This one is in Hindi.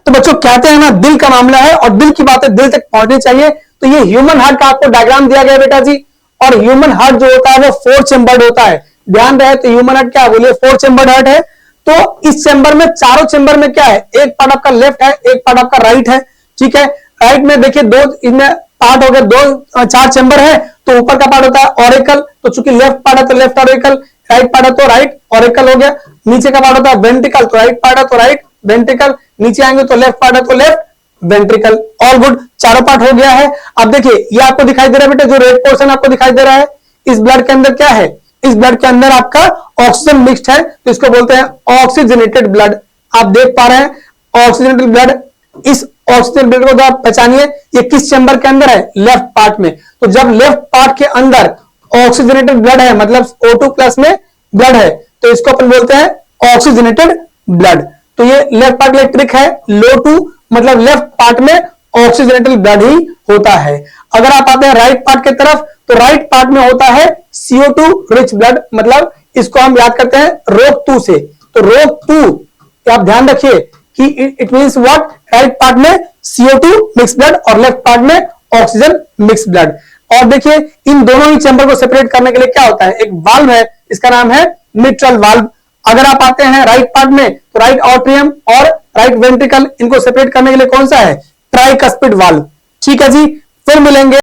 तो बच्चों कहते हैं ना, दिल का मामला है और दिल की बातें दिल तक पहुंचनी चाहिए। तो ये ह्यूमन हार्ट का आपको डायग्राम दिया गया बेटा जी, और ह्यूमन हार्ट जो होता है वो 4 चेम्बर्ड होता है। ध्यान रहे, तो ह्यूमन हार्ट क्या बोलिए, 4 चेम्बर्ड हार्ट है। तो इस चेंबर में, चारों चेंबर में क्या है, एक पार्ट आपका लेफ्ट है, एक पार्ट आपका राइट है। ठीक है, राइट में देखिए दो इनमें पार्ट हो गए, दो 4 चेंबर है। तो ऊपर का पार्ट होता है ऑरिकल, तो चूंकि लेफ्ट पार्ट है तो लेफ्ट ऑरिकल, राइट पार्ट है तो राइट ऑरिकल हो गया। नीचे का पार्ट होता है वेंट्रिकल, तो राइट पार्ट है तो राइट वेंट्रिकल, नीचे आएंगे तो लेफ्ट पार्ट है तो लेफ्ट वेंट्रिकल। ऑल गुड, चारों पार्ट हो गया है। अब देखिए ये आपको दिखाई दे रहा है बेटा, जो रेड पोर्शन आपको दिखाई दे रहा है, इस ब्लड के अंदर क्या है, इस ब्लड के अंदर आपका ऑक्सीजन मिक्स्ड है, तो इसको बोलते हैं ऑक्सीजनेटेड ब्लड। आप देख पा रहे हैं ऑक्सीजनेटेड ब्लड। इस ऑक्सीजन ब्लड को आप पहचानिए, ये किस चेंबर के अंदर है, लेफ्ट पार्ट में। तो जब लेफ्ट पार्ट के अंदर ऑक्सीजनेटेड ब्लड है, मतलब O2 प्लस में ब्लड है, तो इसको अपन बोलते हैं ऑक्सीजनेटेड ब्लड। तो ये लेफ्ट पार्ट इलेक्ट्रिक है, लो टू, मतलब लेफ्ट पार्ट में ऑक्सीजनेटेड ब्लड ही होता है। अगर आप आते हैं राइट पार्ट की तरफ, तो राइट पार्ट में होता है CO2 रिच ब्लड, मतलब इसको हम याद करते हैं रोग 2 से। तो रोग 2 आप ध्यान रखिए कि it means what, right part में CO2 मिक्स ब्लड और लेफ्ट पार्ट में ऑक्सीजन मिक्स ब्लड। और देखिए इन दोनों ही चैम्बर को सेपरेट करने के लिए क्या होता है, एक वाल्व है, इसका नाम है मिट्रल वाल्व। अगर आप आते हैं राइट पार्ट में, तो राइट ऑट्रियम और राइट वेंट्रिकल, इनको सेपरेट करने के लिए कौन सा है, ट्राइकस्पिड वाल्व। ठीक है जी, फिर मिलेंगे।